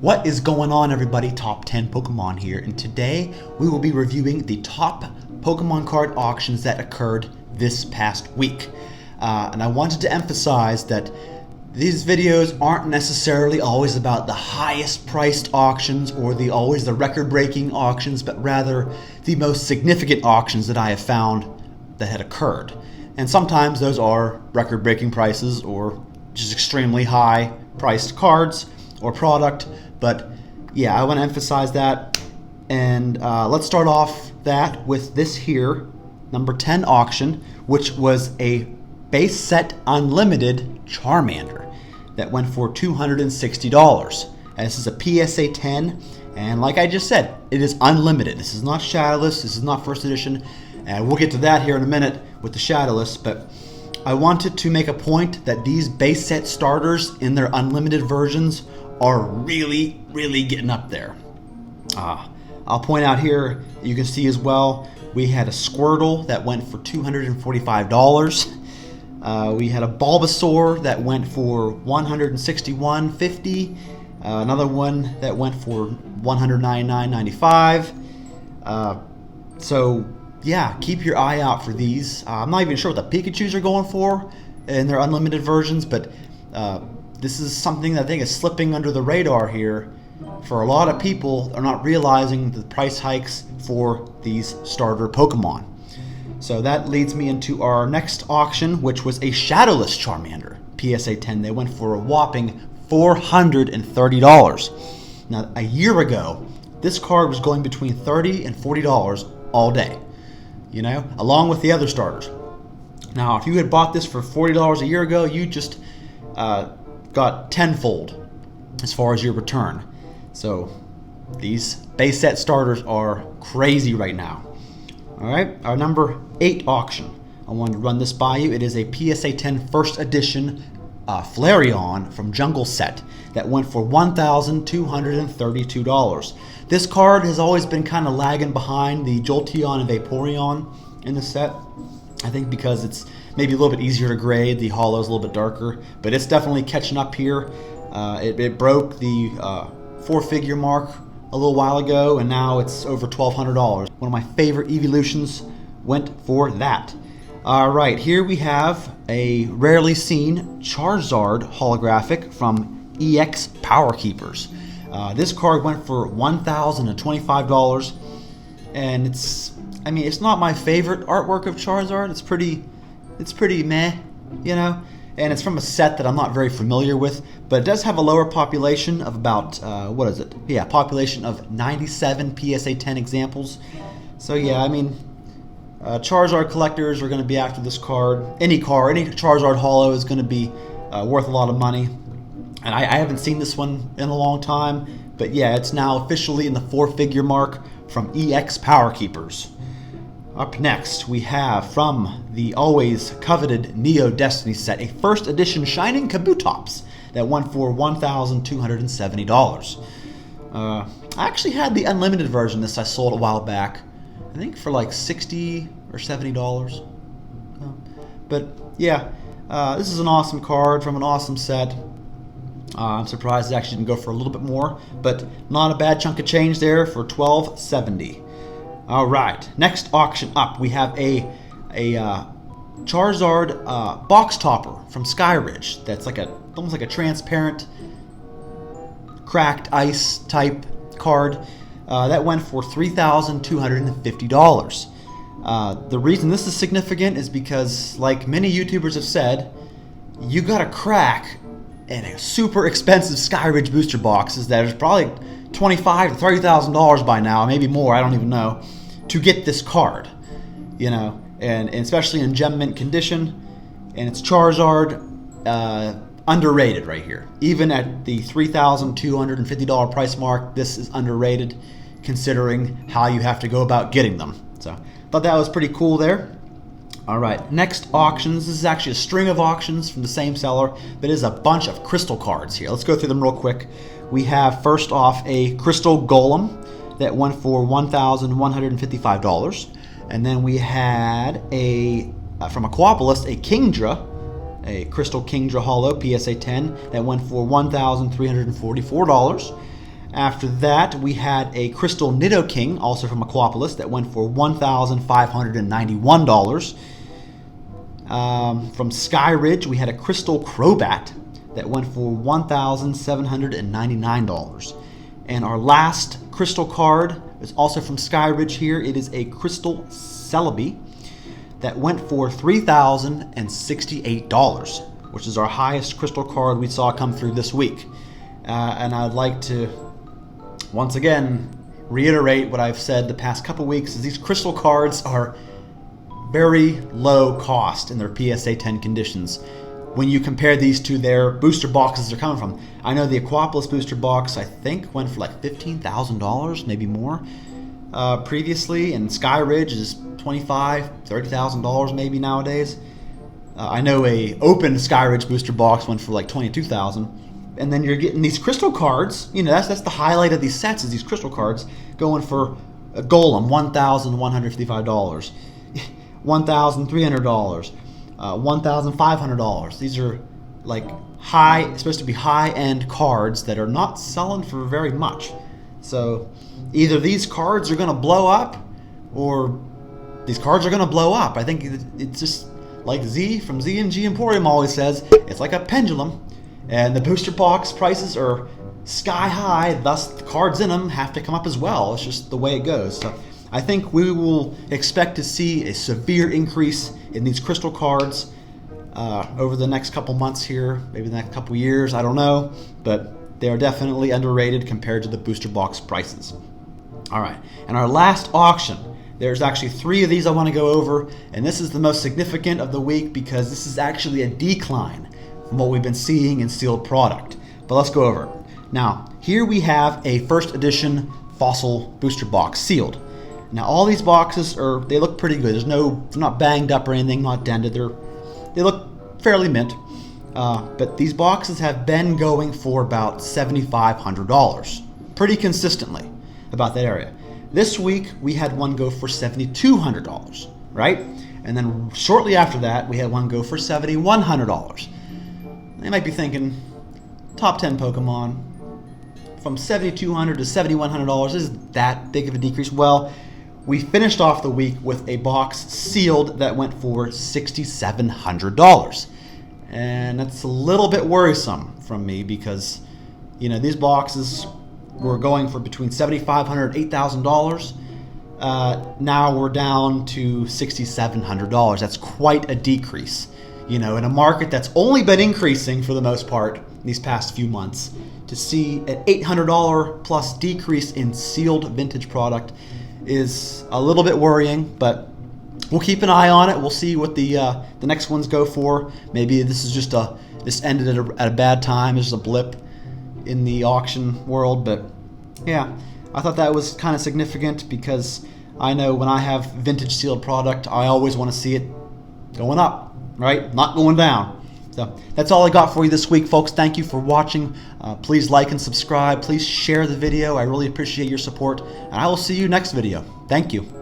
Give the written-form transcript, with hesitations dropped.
What is going on, everybody? Top 10 Pokemon here, and today we will be reviewing the top Pokemon card auctions that occurred this past week. And I wanted to emphasize that these videos aren't necessarily always about the highest priced auctions or always the record-breaking auctions, but rather the most significant auctions that I have found that had occurred. And sometimes those are record-breaking prices or just extremely high priced cards or product. But yeah, I want to emphasize that. And let's start off that with this here, number 10 auction, which was a base set unlimited Charmander that went for $260. And this is a PSA 10, and like I just said, it is unlimited. This is not Shadowless, this is not first edition, and we'll get to that here in a minute with the Shadowless. But I wanted to make a point that these base set starters in their unlimited versions are really getting up there. I'll point out here, you can see as well, we had a Squirtle that went for $245. We had a Bulbasaur that went for $161.50. Another one that went for $199.95. So yeah, keep your eye out for these. I'm not even sure what the Pikachus are going for in their unlimited versions, but this is something that I think is slipping under the radar here. For a lot of people are not realizing the price hikes for these starter Pokemon. So that leads me into our next auction, which was a Shadowless Charmander, PSA 10. They went for a whopping $430. Now, a year ago, this card was going between $30 and $40 all day, you know, along with the other starters. Now, if you had bought this for $40 a year ago, you just got tenfold as far as your return. So these base set starters are crazy right now. All right, our number 8 auction. I wanted to run this by you. It is a PSA 10 first edition Flareon from Jungle Set that went for $1,232. This card has always been kind of lagging behind the Jolteon and Vaporeon in the set. I think because it's maybe a little bit easier to grade, the holo is a little bit darker, but it's definitely catching up here. It broke the 4-figure mark a little while ago, and now it's over $1,200. One of my favorite evolutions went for that. Alright, here we have a rarely seen Charizard holographic from EX Power Keepers. This card went for $1,025, and it's not my favorite artwork of Charizard. It's pretty meh, you know, and it's from a set that I'm not very familiar with, but it does have a lower population of about, population of 97 PSA 10 examples. So yeah, Charizard collectors are going to be after this card. Any Charizard holo is going to be worth a lot of money. And I haven't seen this one in a long time, but yeah, it's now officially in the 4-figure mark from EX Power Keepers. Up next, we have from the always coveted Neo Destiny set, a first edition Shining Kabutops that went for $1,270. I actually had the unlimited version. This I sold a while back, I think for like $60 or $70. But yeah, this is an awesome card from an awesome set. I'm surprised it actually didn't go for a little bit more, but not a bad chunk of change there for $1,270. All right, next auction up, we have a Charizard box topper from Skyridge. That's almost like a transparent, cracked ice type card. That went for $3,250. The reason this is significant is because, like many YouTubers have said, you got to crack in a super expensive Skyridge booster boxes that is probably $25,000 to $30,000 by now, maybe more, I don't even know, to get this card, you know, and especially in gem mint condition. And it's Charizard, underrated right here. Even at the $3,250 price mark, this is underrated considering how you have to go about getting them. So thought that was pretty cool there. All right, next auctions. This is actually a string of auctions from the same seller, but it is a bunch of crystal cards here. Let's go through them real quick. We have first off a Crystal Golem that went for $1,155. And then we had from Aquapolis, a Kingdra, a Crystal Kingdra Holo PSA 10 that went for $1,344. After that, we had a Crystal Nidoking, also from Aquapolis, that went for $1,591. From Skyridge, we had a Crystal Crobat that went for $1,799. And our last crystal card is also from Skyridge here. It is a Crystal Celebi that went for $3,068, which is our highest crystal card we saw come through this week. And I'd like to, once again, reiterate what I've said the past couple weeks, is these crystal cards are very low cost in their PSA 10 conditions when you compare these to their booster boxes they're coming from. I know the Aquapolis booster box, I think, went for like $15,000, maybe more, previously, and Skyridge is $25,000, $30,000 maybe nowadays. I know a open Skyridge booster box went for like $22,000. And then you're getting these crystal cards. You know, that's the highlight of these sets, is these crystal cards going for a Golem, $1,155, $1,300, $1,500. These are like supposed to be high-end cards that are not selling for very much. So either these cards are going to blow up, or these cards are going to blow up. I think it's just like Z from ZMG Emporium always says, it's like a pendulum. And the booster box prices are sky high, thus the cards in them have to come up as well. It's just the way it goes. So I think we will expect to see a severe increase in these crystal cards over the next couple months here, maybe the next couple years, I don't know. But they are definitely underrated compared to the booster box prices. All right, and our last auction. There's actually 3 of these I want to go over, and this is the most significant of the week because this is actually a decline from what we've been seeing in sealed product. But let's go over it. Now, here we have a first edition Fossil booster box sealed. Now, all these boxes they look pretty good. They're not banged up or anything, not dented. They look fairly mint. But these boxes have been going for about $7,500, pretty consistently, about that area. This week we had one go for $7,200, right? And then shortly after that we had one go for $7,100. They might be thinking, top 10 Pokemon, from $7,200 to $7,100, isn't that big of a decrease? Well, we finished off the week with a box sealed that went for $6,700. And that's a little bit worrisome from me because, you know, these boxes were going for between $7,500 and $8,000. Now we're down to $6,700. That's quite a decrease. You know, in a market that's only been increasing for the most part these past few months, to see an $800 plus decrease in sealed vintage product is a little bit worrying, but we'll keep an eye on it. We'll see what the next ones go for. Maybe this is just this ended at a bad time. It's just a blip in the auction world, but yeah, I thought that was kind of significant because I know when I have vintage sealed product, I always want to see it going up. Right? Not going down. So that's all I got for you this week, folks. Thank you for watching. Please like and subscribe. Please share the video. I really appreciate your support. And I will see you next video. Thank you.